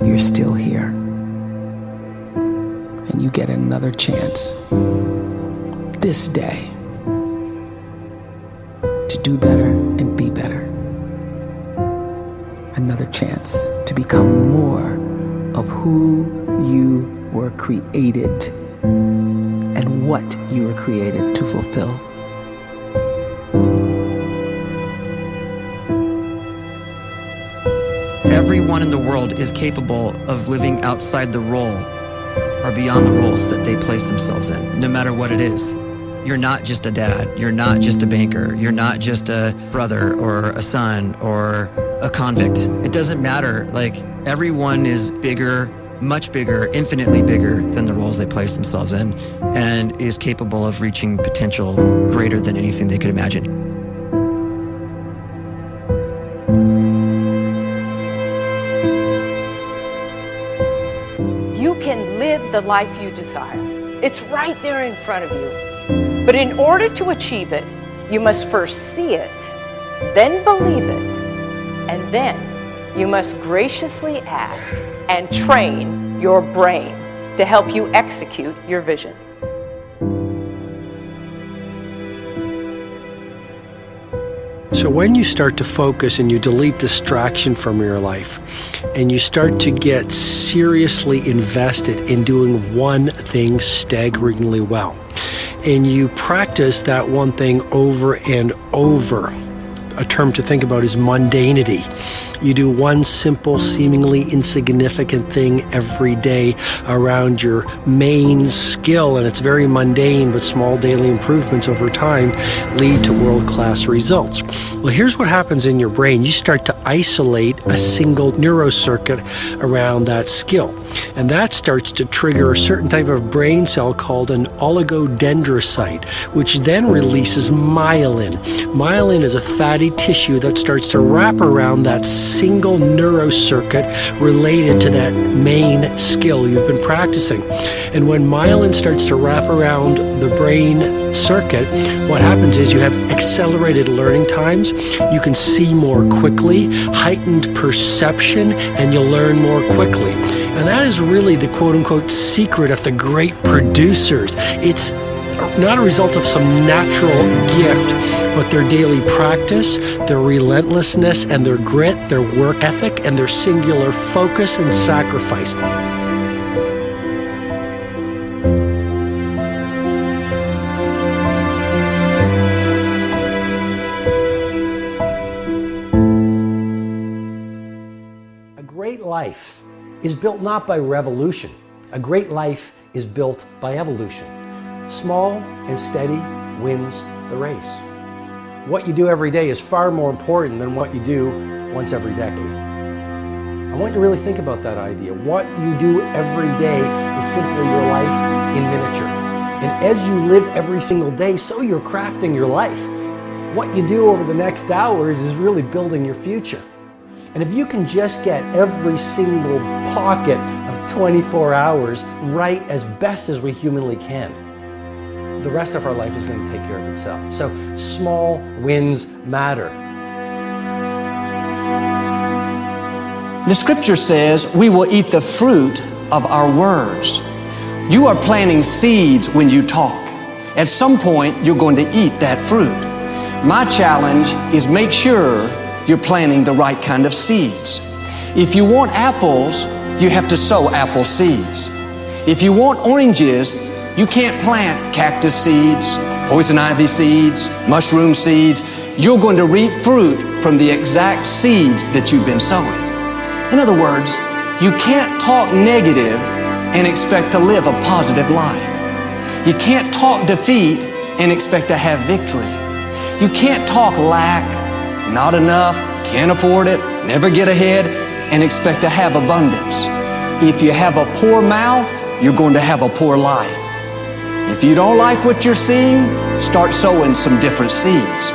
you're still here. And you get another chance this day to do better and be better. Another chance to become more of who you were created and what you were created to fulfill. Everyone in the world is capable of living outside the role or beyond the roles that they place themselves in, no matter what it is. You're not just a dad, you're not just a banker, you're not just a brother or a son or a convict. It doesn't matter. Like, everyone is bigger, much bigger, infinitely bigger than the roles they place themselves in, and is capable of reaching potential greater than anything they could imagine. You can live the life you desire. It's right there in front of you. But in order to achieve it, you must first see it, then believe it, and then you must graciously ask and train your brain to help you execute your vision. So when you start to focus and you delete distraction from your life, and you start to get seriously invested in doing one thing staggeringly well, and you practice that one thing over and over, a term to think about is mundanity. You do one simple, seemingly insignificant thing every day around your main skill, and it's very mundane, but small daily improvements over time lead to world-class results. Well, here's what happens in your brain. You start to isolate a single neurocircuit around that skill, and that starts to trigger a certain type of brain cell called an oligodendrocyte, which then releases myelin. Myelin is a fatty tissue that starts to wrap around that single neurocircuit related to that main skill you've been practicing. And when myelin starts to wrap around the brain circuit, what happens is you have accelerated learning times, you can see more quickly, heightened perception, and you'll learn more quickly. And that is really the quote-unquote secret of the great producers. It's not a result of some natural gift, but their daily practice, their relentlessness and their grit, their work ethic, and their singular focus and sacrifice. A great life is built not by revolution. A great life is built by evolution. Small and steady wins the race. What you do every day is far more important than what you do once every decade. I want you to really think about that idea. What you do every day is simply your life in miniature. And as you live every single day, so you're crafting your life. What you do over the next hours is really building your future. And if you can just get every single pocket of 24 hours right as best as we humanly can, the rest of our life is going to take care of itself. So small wins matter. The scripture says we will eat the fruit of our words. You are planting seeds when you talk. At some point, you're going to eat that fruit. My challenge is make sure you're planting the right kind of seeds. If you want apples, you have to sow apple seeds. If you want oranges, you can't plant cactus seeds, poison ivy seeds, mushroom seeds. You're going to reap fruit from the exact seeds that you've been sowing. In other words, you can't talk negative and expect to live a positive life. You can't talk defeat and expect to have victory. You can't talk lack, not enough, can't afford it, never get ahead, and expect to have abundance. If you have a poor mouth, you're going to have a poor life. If you don't like what you're seeing, start sowing some different seeds.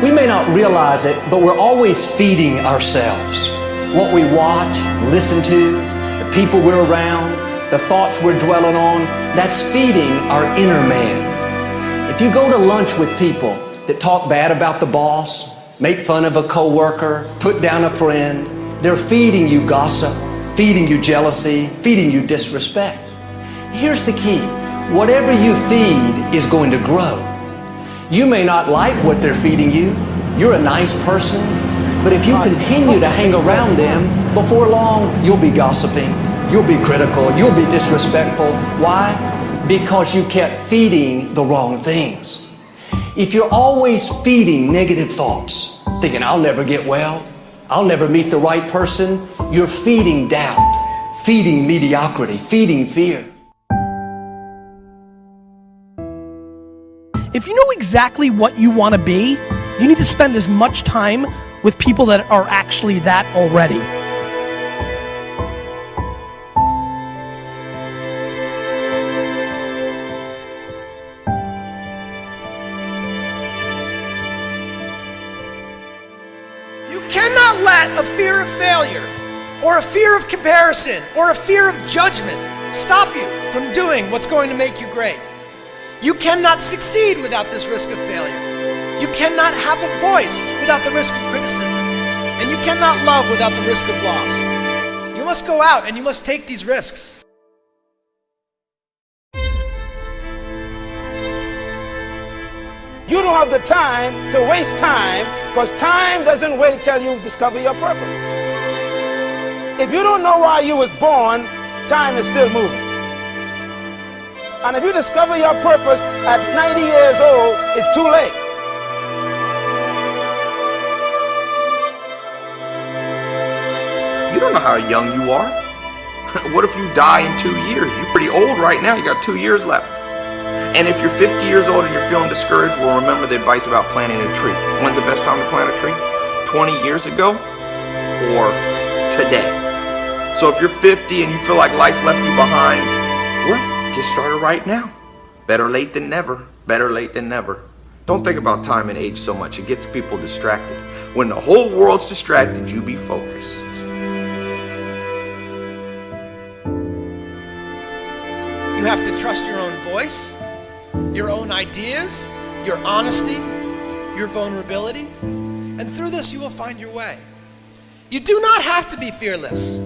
We may not realize it, but we're always feeding ourselves. What we watch, listen to, the people we're around, the thoughts we're dwelling on, that's feeding our inner man. If you go to lunch with people that talk bad about the boss, make fun of a coworker, put down a friend. They're feeding you gossip, feeding you jealousy, feeding you disrespect. Here's the key. Whatever you feed is going to grow. You may not like what they're feeding you. You're a nice person. But if you continue to hang around them, before long, you'll be gossiping. You'll be critical. You'll be disrespectful. Why? Because you kept feeding the wrong things. If you're always feeding negative thoughts, thinking, I'll never get well, I'll never meet the right person, you're feeding doubt, feeding mediocrity, feeding fear. If you know exactly what you want to be, you need to spend as much time with people that are actually that already. You cannot let a fear of failure, or a fear of comparison, or a fear of judgment stop you from doing what's going to make you great. You cannot succeed without this risk of failure. You cannot have a voice without the risk of criticism. And you cannot love without the risk of loss. You must go out and you must take these risks. You don't have the time to waste time, because time doesn't wait till you discover your purpose. If you don't know why you was born, time is still moving. And if you discover your purpose at 90 years old, it's too late. You don't know how young you are. What if you die in 2 years? You're pretty old right now. You got 2 years left. And if you're 50 years old and you're feeling discouraged, well, remember the advice about planting a tree. When's the best time to plant a tree? 20 years ago or today? So if you're 50 and you feel like life left you behind, well, get started right now. Better late than never. Better late than never. Don't think about time and age so much. It gets people distracted. When the whole world's distracted, you be focused. You have to trust your own voice, your own ideas, your honesty, your vulnerability, and through this you will find your way. You do not have to be fearless.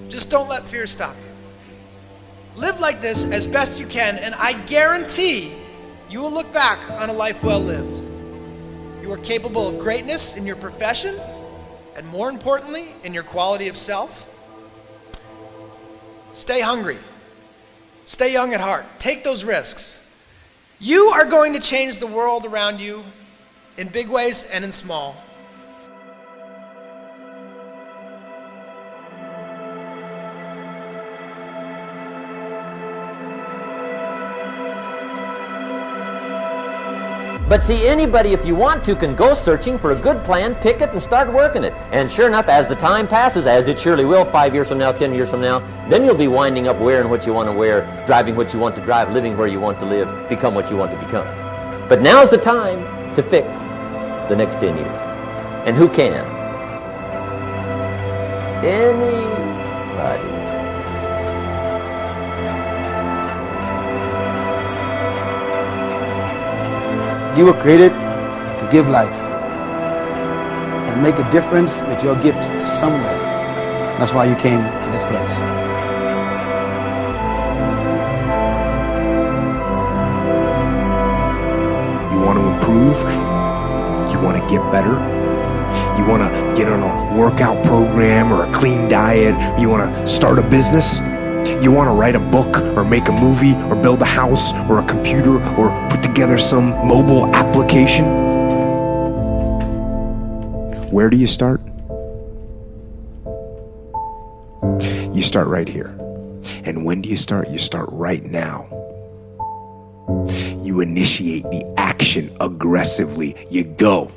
Just don't let fear stop you. Live like this as best you can, and I guarantee you will look back on a life well lived. You are capable of greatness in your profession, and more importantly, in your quality of self. Stay hungry. Stay young at heart. Take those risks. You are going to change the world around you in big ways and in small. But see, anybody, if you want to, can go searching for a good plan, pick it, and start working it. And sure enough, as the time passes, as it surely will 5 years from now, 10 years from now, then you'll be winding up wearing what you want to wear, driving what you want to drive, living where you want to live, become what you want to become. But now's the time to fix the next 10 years. And who can? Anybody. You were created to give life and make a difference with your gift somewhere. That's why you came to this place. You want to improve? You want to get better? You want to get on a workout program or a clean diet? You want to start a business? You want to write a book or make a movie or build a house or a computer or put together some mobile application? Where do you start? You start right here. And when do you start? You start right now. You initiate the action aggressively. You go.